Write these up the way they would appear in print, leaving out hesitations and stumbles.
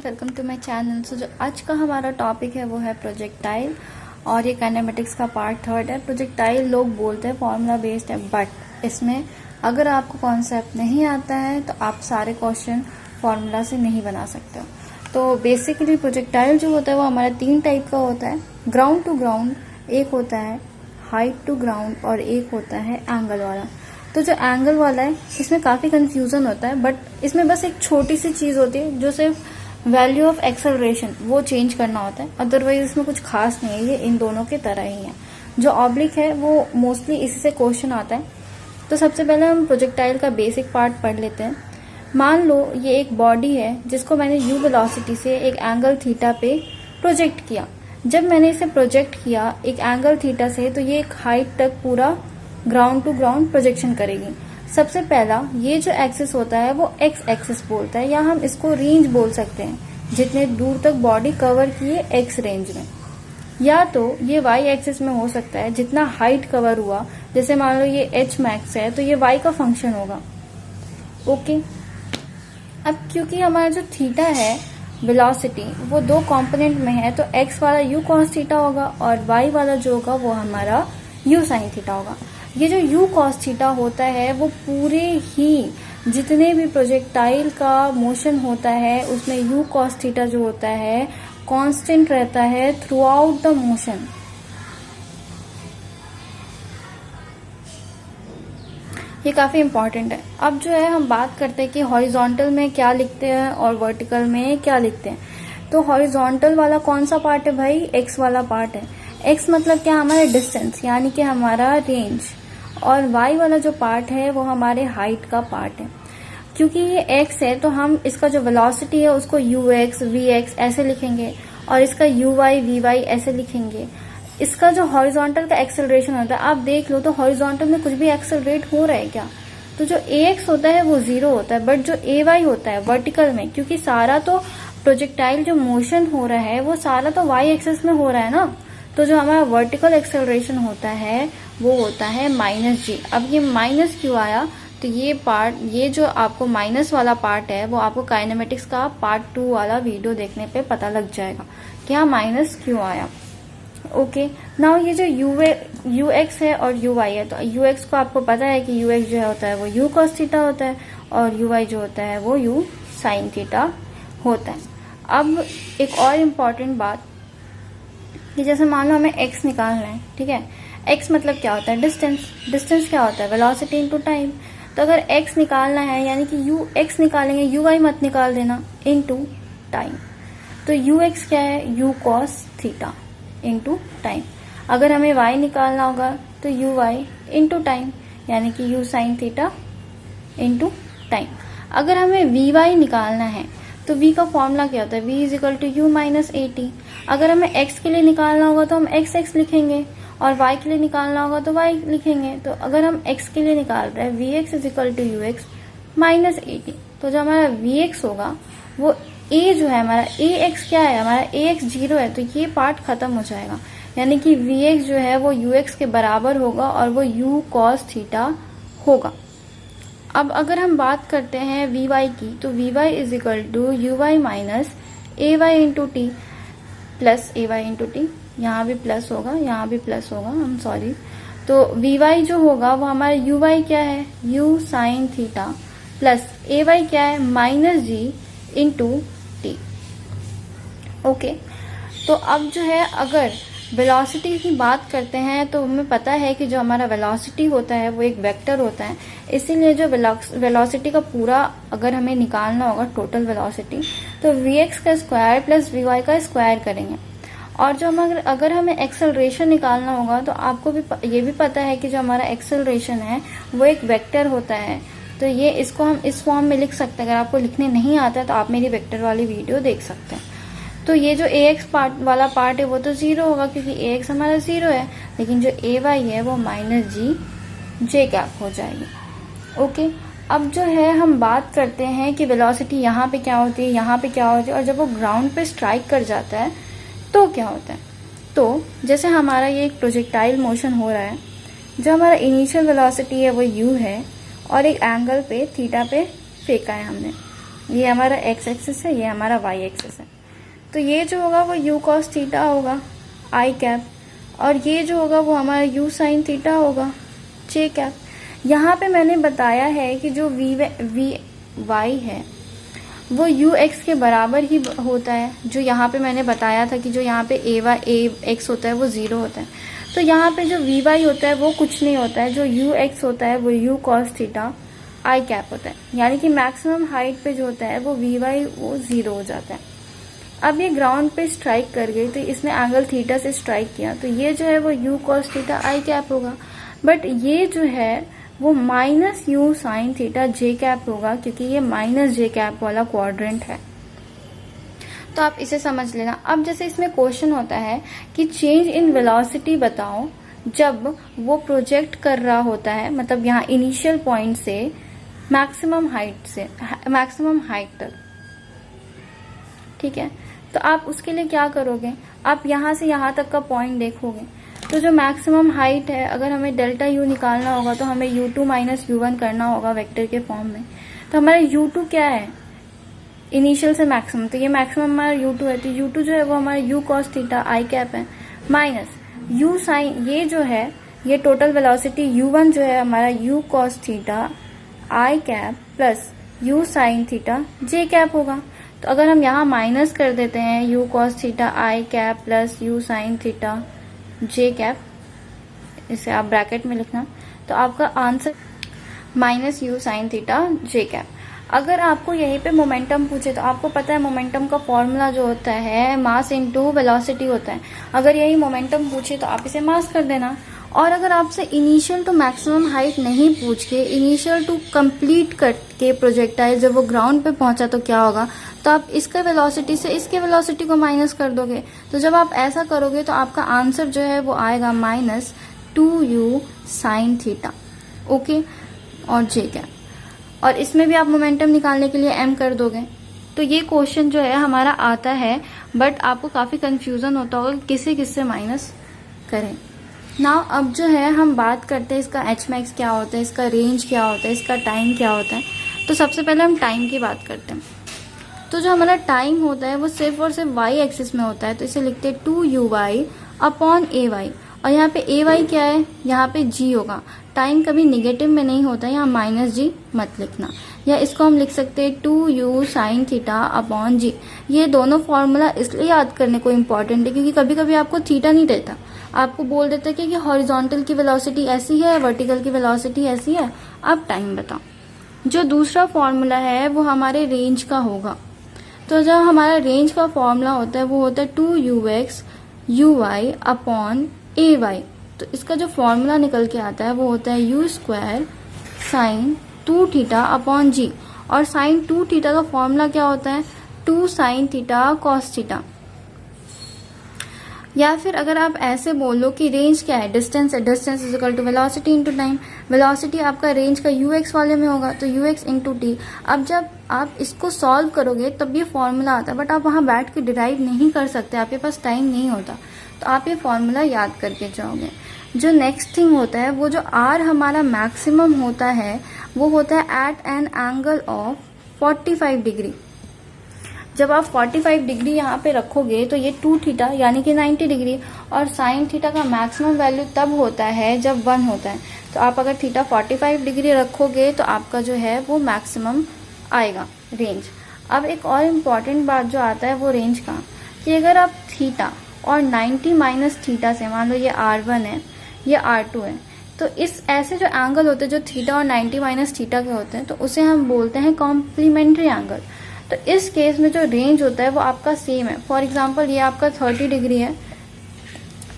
Welcome to my channel. So जो आज का हमारा टॉपिक है वो है प्रोजेक्टाइल और ये काइनेमेटिक्स का पार्ट थर्ड है। प्रोजेक्टाइल लोग बोलते हैं फॉर्मूला बेस्ड है, बट इसमें अगर आपको कॉन्सेप्ट नहीं आता है तो आप सारे क्वेश्चन फॉर्मूला से नहीं बना सकते हो। तो बेसिकली प्रोजेक्टाइल जो होता है वो हमारा 3 टाइप का होता है। ग्राउंड टू ग्राउंड एक होता है, हाइट टू ग्राउंड और एक होता है एंगल वाला। तो जो एंगल वाला है इसमें काफी कंफ्यूजन होता है, बट इसमें बस एक छोटी सी चीज होती है जो सिर्फ वैल्यू ऑफ एक्सेलरेशन वो चेंज करना होता है। अदरवाइज इसमें कुछ खास नहीं है, ये इन दोनों के तरह ही है। जो ऑब्लिक है वो मोस्टली इसी से क्वेश्चन आता है। तो सबसे पहले हम प्रोजेक्टाइल का बेसिक पार्ट पढ़ लेते हैं। मान लो ये एक बॉडी है जिसको मैंने यू वेलोसिटी से एक एंगल थीटा पे प्रोजेक्ट किया। जब मैंने इसे प्रोजेक्ट किया एक एंगल थीटा से, तो ये एक हाइट तक पूरा ग्राउंड टू ग्राउंड प्रोजेक्शन करेगी। सबसे पहला ये जो एक्सिस होता है वो एक्स एक्सिस बोलता है, या हम इसको रेंज बोल सकते हैं, जितने दूर तक बॉडी कवर की है एक्स रेंज में। या तो ये वाई एक्सिस में हो सकता है, जितना हाइट कवर हुआ, जैसे मान लो ये एच मैक्स है तो ये वाई का फंक्शन होगा। ओके, अब क्योंकि हमारा जो थीटा है वेलोसिटी वो 2 कंपोनेंट में है, तो एक्स वाला यू कॉस थीटा होगा और वाई वाला जो होगा वो हमारा यू साइन थीटा होगा। ये जो यू कॉस थीटा होता है वो पूरे ही जितने भी प्रोजेक्टाइल का मोशन होता है उसमें यू कॉस थीटा जो होता है कांस्टेंट रहता है थ्रू आउट द मोशन। ये काफी इंपॉर्टेंट है। अब जो है हम बात करते हैं कि हॉरिजॉन्टल में क्या लिखते हैं और वर्टिकल में क्या लिखते हैं। तो हॉरिजॉन्टल वाला कौन सा पार्ट है भाई? एक्स वाला पार्ट है। एक्स मतलब क्या? हमारा डिस्टेंस यानी कि हमारा रेंज। और वाई वाला जो पार्ट है वो हमारे हाइट का पार्ट है। क्योंकि ये एक्स है तो हम इसका जो वेलोसिटी है उसको यू एक्स वी एक्स ऐसे लिखेंगे और इसका यू वाई वी वाई ऐसे लिखेंगे। इसका जो हॉरिजॉन्टल का एक्सेलरेशन होता है, आप देख लो तो हॉरिजॉन्टल में कुछ भी एक्सेलरेट हो रहा है क्या? तो जो ए एक्स होता है वो 0 होता है, बट जो ए वाई होता है वर्टिकल में, क्योंकि सारा तो प्रोजेक्टाइल जो मोशन हो रहा है वो सारा तो वाई एक्सिस में हो रहा है ना, तो जो हमारा वर्टिकल एक्सेलरेशन होता है वो होता है -g। अब ये माइनस क्यों आया? तो ये पार्ट, ये जो आपको माइनस वाला पार्ट है वो आपको काइनेमेटिक्स का पार्ट 2 वाला वीडियो देखने पे पता लग जाएगा कि हाँ माइनस क्यों आया। ओके, नाउ ये जो यू एक्स है और यू वाई है, तो यू एक्स को आपको पता है कि यू एक्स जो होता है वो यू कॉस थीटा होता है और यू वाई जो होता है वो यू साइन थीटा होता है। अब एक और इम्पॉर्टेंट बात कि जैसे मान लो हमें x निकालना है, ठीक है। x मतलब क्या होता है? डिस्टेंस। डिस्टेंस क्या होता है? Velocity into time. तो अगर x निकालना है यानी कि यू एक्स निकालेंगे, यू वाई मत निकाल देना, इनटू टाइम। तो यू एक्स क्या है? You cos theta into time. अगर हमें y निकालना होगा तो यू वाई इनटू टाइम यानी कि you sine theta into time. अगर हमें वी वाई निकालना है तो v का फॉर्मूला क्या होता है? v is equal to U minus A T. अगर हमें x के लिए निकालना होगा तो हम x x लिखेंगे और y के लिए निकालना होगा तो y लिखेंगे। तो अगर हम x के लिए निकाल रहे हैं V X is equal to U X minus A T, तो जो हमारा वी एक्स होगा वो a जो है हमारा ए एक्स क्या है? हमारा ए एक्स 0 है, तो ये पार्ट खत्म हो जाएगा यानी कि वी एक्स जो है वो यू एक्स के बराबर होगा और वो यू कॉस थीटा होगा। अब अगर हम बात करते हैं वी वाई की, तो V Y is equal to U Y minus A Y into T plus A Y into T. यहाँ भी प्लस होगा, यहाँ भी प्लस होगा, आई एम सॉरी। तो वी वाई जो होगा वो हमारा यू वाई क्या है? U sine theta plus A Y क्या है? Minus G into T. Okay, तो अब जो है अगर वेलोसिटी की बात करते हैं तो हमें पता है कि जो हमारा वेलोसिटी होता है वो एक वेक्टर होता है। इसीलिए जो वेलोसिटी का पूरा अगर हमें निकालना होगा टोटल वेलोसिटी, तो वी एक्स का स्क्वायर प्लस वी वाई का स्क्वायर करेंगे। और जो हम अगर हमें एक्सेलरेशन निकालना होगा तो आपको भी ये भी पता है कि जो हमारा एक्सेलरेशन है वो एक वेक्टर होता है। तो ये इसको हम इस फॉर्म में लिख सकते हैं। अगर आपको लिखने नहीं आता है तो आप मेरी वेक्टर वाली वीडियो देख सकते हैं। तो ये जो ए एक्स वाला पार्ट है वो तो 0 होगा क्योंकि ए एक्स हमारा 0 है, लेकिन जो ए वाई है वो माइनस जी जे कैप हो जाएगी। ओके, अब जो है हम बात करते हैं कि वेलोसिटी यहाँ पे क्या होती है, यहाँ पे क्या होती है, और जब वो ग्राउंड पे स्ट्राइक कर जाता है तो क्या होता है। तो जैसे हमारा ये एक प्रोजेक्टाइल मोशन हो रहा है, जो हमारा इनिशियल वेलोसिटी है वो यू है और एक एंगल पे थीटा पे फेंका है हमने। ये हमारा x एक्सिस है, ये हमारा y एक्सिस है। तो ये जो होगा वो u cos थीटा होगा i कैप, और ये जो होगा वो हमारा u sin थीटा होगा j कैप। यहाँ पे मैंने बताया है कि जो vy है वो ux के बराबर ही होता है। जो यहाँ पे मैंने बताया था कि जो यहाँ पे ax होता है वो 0 होता है, तो यहाँ पे जो vy होता है वो कुछ नहीं होता है। जो ux होता है वो u cos theta i cap होता है, यानी कि मैक्सिमम हाइट पे जो होता है वो vy वो 0 हो जाता है। अब ये ग्राउंड पे स्ट्राइक कर गई, तो इसने एंगल थीटा से स्ट्राइक किया, तो ये जो है वो u cos theta i cap होगा। बट ये जो है वो minus u sine theta j cap होगा, क्योंकि ये माइनस j कैप वाला क्वाड्रेंट है। तो आप इसे समझ लेना। अब जैसे इसमें क्वेश्चन होता है कि चेंज इन वेलोसिटी बताओ जब वो प्रोजेक्ट कर रहा होता है, मतलब यहाँ इनिशियल पॉइंट से मैक्सिमम हाइट तक, ठीक है। तो आप उसके लिए क्या करोगे, आप यहाँ से यहाँ तक का पॉइंट देखोगे, तो जो मैक्सिमम हाइट है, अगर हमें डेल्टा u निकालना होगा तो हमें u2 माइनस u1 करना होगा वेक्टर के फॉर्म में। तो हमारा u2 क्या है, इनिशियल से मैक्सिमम, तो ये मैक्सिमम हमारा u2 है, तो u2 जो है वो हमारा u cos theta i cap है, माइनस u साइन, ये जो है ये टोटल वेलोसिटी u1 जो है हमारा u cos theta i cap plus u sine theta j cap होगा। तो अगर हम यहाँ माइनस कर देते हैं u cos theta i cap plus u sine theta j cap, इसे आप ब्रैकेट में लिखना, तो आपका answer minus u sine theta j cap. अगर आपको यहीं पे मोमेंटम पूछे तो आपको पता है मोमेंटम का फॉर्मूला जो होता है मास इनटू वेलोसिटी होता है। अगर यही मोमेंटम पूछे तो आप इसे मास कर देना। और अगर आपसे इनिशियल टू मैक्सिमम हाइट नहीं पूछ के इनिशियल टू कंप्लीट करके प्रोजेक्टाइल जब वो ग्राउंड पे पहुंचा तो क्या होगा, तो आप इसका वेलोसिटी से इसके वेलोसिटी को माइनस कर दोगे। तो जब आप ऐसा करोगे तो आपका आंसर जो है वो आएगा minus 2u sine theta, okay, और j कैप। और इसमें भी आप मोमेंटम निकालने के लिए m कर दोगे। तो ये क्वेश्चन जो है हमारा आता है, बट आपको काफी कंफ्यूजन होता होगा कि किससे किससे माइनस करें। नाउ अब जो है हम बात करते हैं इसका एच मैक्स क्या होता है, इसका रेंज क्या होता है, इसका टाइम क्या होता है। तो सबसे पहले हम टाइम की बात करते हैं। तो जो हमारा टाइम होता है वो सिर्फ और सिर्फ y एक्सिस में होता है, तो इसे लिखते हैं 2uy अपॉन ay। और यहाँ पे ay क्या है, यहाँ पे g होगा। टाइम कभी निगेटिव में नहीं होता, यहाँ माइनस g मत लिखना, या इसको हम लिख सकते हैं 2u sine theta upon g। ये दोनों फॉर्मूला इसलिए याद करने को इम्पोर्टेंट है क्योंकि कभी कभी आपको थीटा नहीं देता, आपको बोल देता है कि हॉरिजॉन्टल की वेलोसिटी ऐसी है, वर्टिकल की वेलोसिटी ऐसी है, आप टाइम बताओ। जो दूसरा फॉर्मूला है वो हमारे रेंज का होगा। तो जो हमारा रेंज का फॉर्मूला होता है वो होता है 2ux uy अपॉन ay। तो इसका जो फॉर्मूला निकल के आता है वो होता है u square sine 2 theta upon g। और साइन 2 थीटा का फॉर्मूला क्या होता है, 2 साइन थीटा कॉस थीटा। या फिर अगर आप ऐसे बोलो कि रेंज क्या है, डिस्टेंस है, distance is equal to velocity into time. Velocity आपका रेंज का ux वाले में होगा, तो ux इंटू टी। अब जब आप इसको सॉल्व करोगे तब ये फॉर्मूला आता है, बट आप वहां बैठ के डिराइव नहीं कर सकते, आपके पास टाइम नहीं होता, तो आप ये फॉर्मूला याद करके जाओगे। जो नेक्स्ट थिंग होता है वो जो r हमारा मैक्सिमम होता है वो होता है at an angle of 45 degree. जब आप 45 डिग्री यहाँ पे रखोगे तो ये 2 थीटा यानी कि 90 डिग्री, और साइन थीटा का मैक्सिमम वैल्यू तब होता है जब 1 होता है। तो आप अगर थीटा 45 डिग्री रखोगे तो आपका जो है वो मैक्सिमम आएगा रेंज। अब एक और इम्पॉर्टेंट बात जो आता है वो रेंज का, कि अगर आप थीटा और 90 माइनस थीटा से, मान लो ये R1 है ये R2 है, तो इस ऐसे जो एंगल होते हैं जो थीटा और 90 माइनस थीटा के होते हैं तो उसे हम बोलते हैं कॉम्प्लीमेंट्री एंगल। तो इस केस में जो रेंज होता है वो आपका सेम है। फॉर एग्जांपल ये आपका 30 डिग्री है,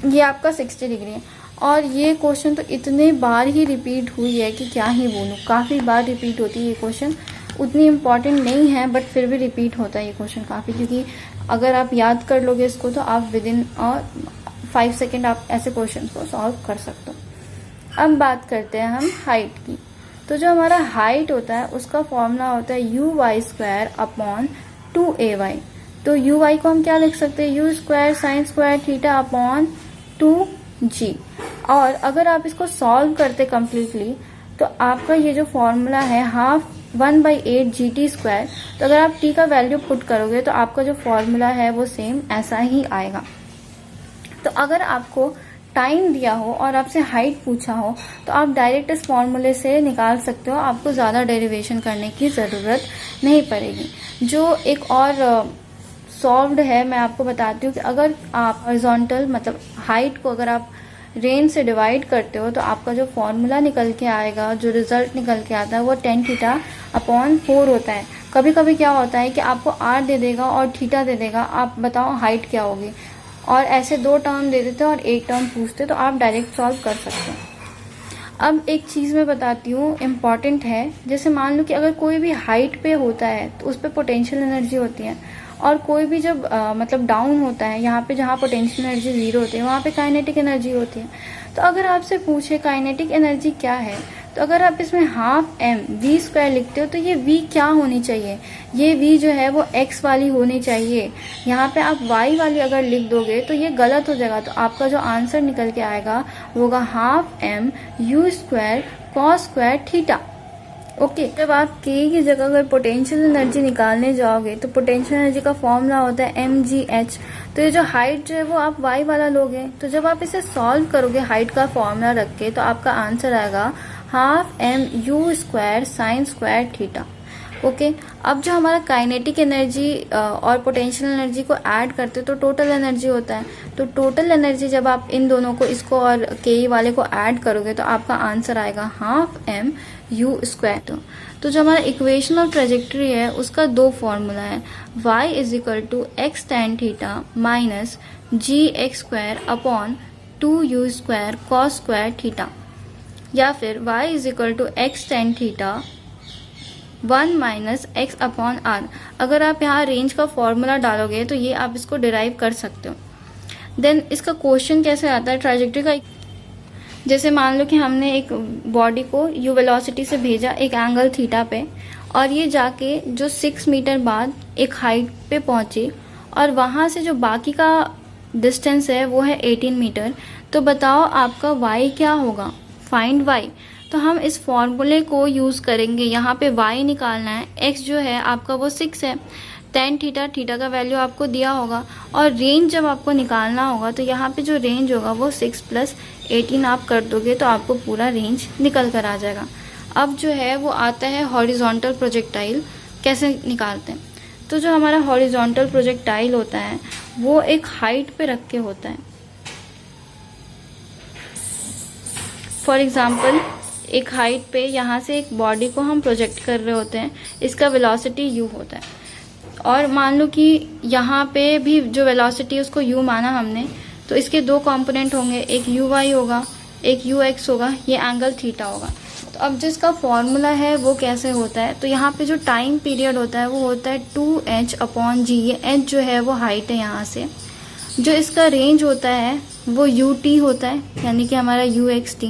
ये आपका 60 डिग्री है, और ये क्वेश्चन तो इतने बार ही रिपीट हुई है कि क्या ही बोलूँ, काफ़ी बार रिपीट होती है ये क्वेश्चन। उतनी इम्पॉर्टेंट नहीं है बट फिर भी रिपीट होता है ये क्वेश्चन काफ़ी, क्योंकि अगर आप याद कर लोगे इसको तो आप विद इन 5 सेकेंड आप ऐसे क्वेश्चन को सॉल्व कर सकते हो। अब बात करते हैं हम हाइट की। तो जो हमारा हाइट होता है उसका फॉर्मूला होता है you Y square upon 2ay। तो यू वाई को हम क्या लिख सकते हैं, you square sine square theta upon 2g। और अगर आप इसको सॉल्व करते कम्प्लीटली तो आपका ये जो फॉर्मूला है हाफ 1/8 GT²। तो अगर आप t का वैल्यू पुट करोगे तो आपका जो फॉर्मूला है वो सेम ऐसा ही आएगा। तो अगर आपको टाइम दिया हो और आपसे हाइट पूछा हो तो आप डायरेक्ट इस फॉर्मूले से निकाल सकते हो, आपको ज़्यादा डेरिवेशन करने की ज़रूरत नहीं पड़ेगी। जो एक और सॉल्व्ड है मैं आपको बताती हूँ कि अगर आप हॉरिजॉन्टल मतलब हाइट को अगर आप रेंज से डिवाइड करते हो तो आपका जो फॉर्मूला निकल के आएगा, जो रिजल्ट निकल के आता है वो tan θ/4 होता है। कभी कभी क्या होता है कि आपको r दे देगा और थीटा दे देगा, आप बताओ हाइट क्या होगी, और ऐसे 2 टर्म दे देते और 1 टर्म पूछते तो आप डायरेक्ट सॉल्व कर सकते हो। अब एक चीज़ मैं बताती हूँ इम्पॉर्टेंट है, जैसे मान लो कि अगर कोई भी हाइट पे होता है तो उस पर पोटेंशियल एनर्जी होती है, और कोई भी जब मतलब डाउन होता है, यहाँ पे जहाँ पोटेंशियल एनर्जी 0 होती है वहाँ पे काइनेटिक एनर्जी होती है। तो अगर आपसे पूछे काइनेटिक एनर्जी क्या है, तो अगर आप इसमें ½ mv² लिखते हो तो ये v क्या होनी चाहिए, ये v जो है वो x वाली होनी चाहिए। यहाँ पे आप y वाली अगर लिख दोगे तो ये गलत हो जाएगा। तो आपका जो आंसर निकल के आएगा वो होगा ½ mu² cos² θ। ओके, जब आप k की जगह अगर पोटेंशियल एनर्जी निकालने जाओगे तो पोटेंशियल एनर्जी का फॉर्मूला होता है mgh। तो ये जो हाइट जो है वो आप y वाला लोगे, तो जब आप इसे सॉल्व करोगे हाइट का फॉर्मूला रख के तो आपका आंसर आएगा ½ mu² sin² θ। ओके, अब जो हमारा काइनेटिक एनर्जी और पोटेंशियल एनर्जी को ऐड करते हो तो टोटल एनर्जी होता है। तो टोटल एनर्जी जब आप इन दोनों को, इसको और के वाले को ऐड करोगे तो आपका आंसर आएगा ½ mu²। तो जो हमारा इक्वेशन ऑफ ट्रेजेक्ट्री है उसका 2 फॉर्मूला है, y = x tan θ minus gx² 2u² cos² θ, या फिर y = x tan θ 1 minus x/r। अगर आप यहाँ रेंज का फॉर्मूला डालोगे तो ये आप इसको डिराइव कर सकते हो। देन इसका क्वेश्चन कैसे आता है ट्रेजेक्ट्री का, जैसे मान लो कि हमने एक बॉडी को u वेलोसिटी से भेजा एक एंगल थीटा पे, और ये जाके जो 6 मीटर बाद एक हाइट पे पहुंची, और वहां से जो बाकी का डिस्टेंस है वो है 18 मीटर। तो बताओ आपका y क्या होगा, फाइंड y। तो हम इस फॉर्मूले को यूज करेंगे, यहाँ पे y निकालना है, x जो है आपका वो 6 है, tan θ का वैल्यू आपको दिया होगा, और रेंज जब आपको निकालना होगा तो यहाँ पे जो रेंज होगा वो 6 + 18 आप कर दोगे तो आपको पूरा रेंज निकल कर आ जाएगा। अब जो है वो आता है हॉरिजॉन्टल प्रोजेक्टाइल कैसे निकालते हैं। तो जो हमारा हॉरिजॉन्टल प्रोजेक्टाइल होता है वो एक हाइट पे रख के होता है। फॉर एग्जाम्पल एक हाइट पे यहाँ से एक बॉडी को हम प्रोजेक्ट कर रहे होते हैं, इसका वेलोसिटी u होता है, और मान लो कि यहाँ पे भी जो वेलोसिटी उसको u माना हमने, तो इसके 2 कंपोनेंट होंगे, एक uy होगा एक ux होगा, ये एंगल थीटा होगा। तो अब जो इसका फॉर्मूला है वो कैसे होता है, तो यहाँ पे जो टाइम पीरियड होता है वो होता है 2h/g। ये h जो है वो हाइट है यहाँ से, जो इसका रेंज होता है वो ut होता है, यानी कि हमारा uxt।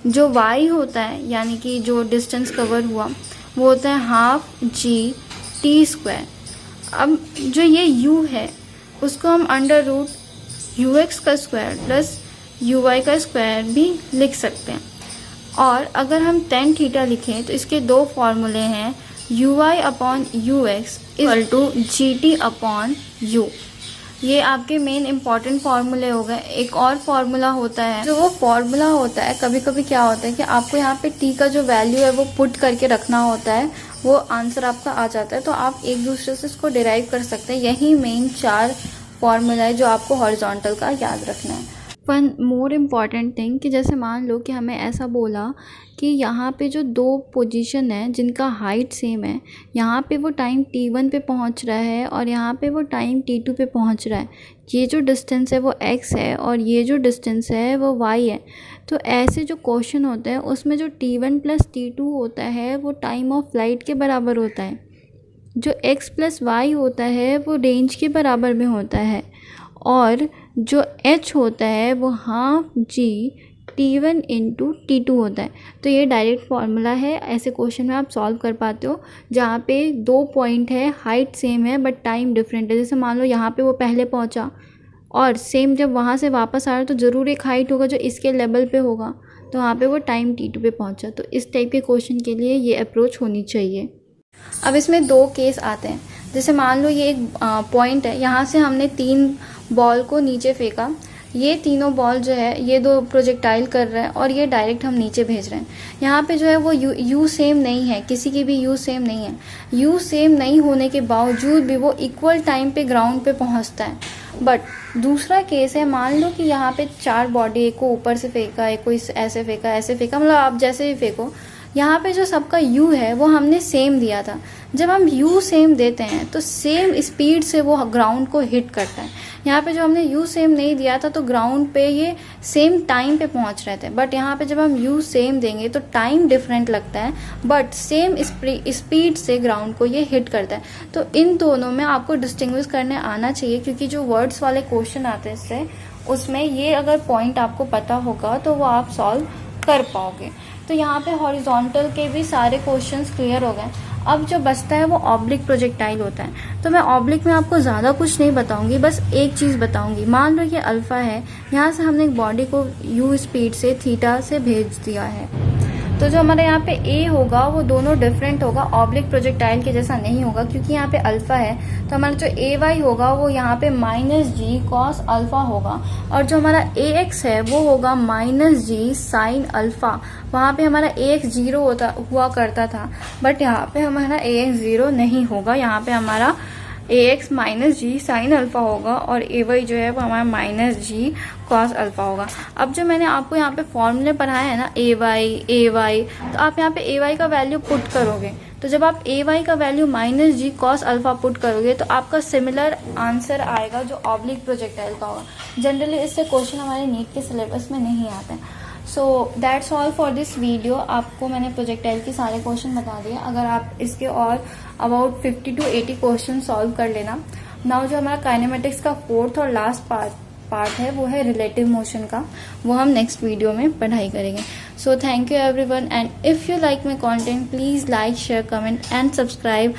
जो y होता है यानी कि जो डिस्टेंस कवर हुआ वो होता है ½ अब जो ये u है उसको हम √ux² प्लस uy² भी लिख सकते हैं। और अगर हम tan θ लिखें तो इसके 2 फॉर्मूले हैं, uy/ux gt/u। ये आपके मेन इंपॉर्टेंट फार्मूले हो गए। एक और फार्मूला होता है, जो वो फार्मूला होता है कभी कभी क्या होता है कि आपको यहाँ पे t का जो वैल्यू है वो पुट करके रखना होता है, वो आंसर आपका आ जाता है। तो आप एक दूसरे से इसको डिराइव कर सकते हैं। यही मेन 4 फार्मूला है जो आपको हॉरिजॉन्टल का याद रखना है। वन मोर इम्पॉर्टेंट थिंग कि जैसे मान लो कि हमें ऐसा बोला कि यहाँ पे जो 2 पोजीशन है जिनका हाइट सेम है, यहाँ पे वो टाइम t1 पे पहुँच रहा है और यहाँ पे वो टाइम t2 पे पहुँच रहा है। ये जो डिस्टेंस है वो x है और ये जो डिस्टेंस है वो y है। तो ऐसे जो क्वेश्चन होते हैं उसमें जो t1 + t2 होता है वो टाइम ऑफ फ्लाइट के बराबर होता है, जो x + y होता है वो रेंज के बराबर में होता है, और जो h होता है वो ½ t1 × t2 होता है। तो ये डायरेक्ट फार्मूला है, ऐसे क्वेश्चन में आप सॉल्व कर पाते हो जहाँ पे 2 पॉइंट है, हाइट सेम है बट टाइम डिफरेंट है। जैसे मान लो यहाँ पे वो पहले पहुँचा और सेम जब वहाँ से वापस आ रहा है तो ज़रूर एक हाइट होगा जो इसके लेवल पे होगा। तो वहाँ पे वो टाइम t2 पे पहुँचा। तो इस टाइप के क्वेश्चन के लिए ये अप्रोच होनी चाहिए। अब इसमें 2 केस आते हैं। जैसे मान लो ये एक पॉइंट है, यहाँ से हमने 3 बॉल को नीचे फेंका, ये तीनों बॉल जो है ये 2 प्रोजेक्टाइल कर रहे हैं और ये डायरेक्ट हम नीचे भेज रहे हैं। यहाँ पे जो है वो यू सेम नहीं है, किसी की भी यू सेम नहीं है। यू सेम नहीं होने के बावजूद भी वो इक्वल टाइम पे ग्राउंड पे पहुँचता है। बट दूसरा केस है, मान लो कि यहाँ पे 4 बॉडी, एक को ऊपर से फेंका, एक को ऐसे फेंका, मतलब आप जैसे भी फेंको, यहाँ पे जो सबका u है वो हमने सेम दिया था। जब हम u सेम देते हैं तो सेम स्पीड से वो ग्राउंड को हिट करता है। यहाँ पे जो हमने u सेम नहीं दिया था तो ग्राउंड पे ये सेम टाइम पे पहुंच रहे थे, बट यहाँ पे जब हम u सेम देंगे तो टाइम डिफरेंट लगता है, बट सेम स्पीड से ग्राउंड को ये हिट करता है। तो इन दोनों में आपको डिस्टिंग्विश करने आना चाहिए, क्योंकि जो वर्ड्स वाले क्वेश्चन आते हैं इससे, उसमें ये अगर पॉइंट आपको पता होगा तो वो आप सॉल्व कर पाओगे। तो यहाँ पे हॉरिजॉन्टल के भी सारे क्वेश्चंस क्लियर हो गए। अब जो बचता है वो ऑब्लिक प्रोजेक्टाइल होता है। तो मैं ऑब्लिक में आपको ज़्यादा कुछ नहीं बताऊंगी, बस एक चीज़ बताऊंगी। मान लो ये अल्फा है, यहाँ से हमने एक बॉडी को u स्पीड से थीटा से भेज दिया है, तो जो हमारे यहाँ पे a होगा वो दोनों डिफरेंट होगा, ऑब्लिक प्रोजेक्टाइल के जैसा नहीं होगा, क्योंकि यहाँ पे अल्फा है। तो हमारा जो ay होगा वो यहाँ पे -g cos अल्फा होगा, और जो हमारा ax है वो होगा -g sin अल्फा। वहाँ पे हमारा ax 0 हुआ करता था, बट यहाँ पे हमारा ax 0 नहीं होगा, यहाँ पे हमारा ax -g sin अल्फा होगा, और ay जो है वो हमारा -g cos अल्फा होगा। अब जो मैंने आपको यहाँ पे फॉर्मूले पढ़ाया है ना, ay, तो आप यहाँ पे ay का वैल्यू पुट करोगे, तो जब आप ay का value -g cos alpha put करोगे तो आपका सिमिलर आंसर आएगा जो ऑब्लिक प्रोजेक्टाइल का होगा। जनरली इससे क्वेश्चन हमारे नीट के सिलेबस में नहीं आते हैं। So that's all for this video. आपको मैंने प्रोजेक्टाइल के सारे क्वेश्चन बता दिए। अगर आप इसके और अबाउट 50 to 80 क्वेश्चन सॉल्व कर लेना। नाउ जो हमारा काइनेमेटिक्स का 4th और लास्ट पार्ट है वो है रिलेटिव मोशन का, वो हम नेक्स्ट वीडियो में पढ़ाई करेंगे। So thank you everyone, and if you like my content please like, share, comment and subscribe.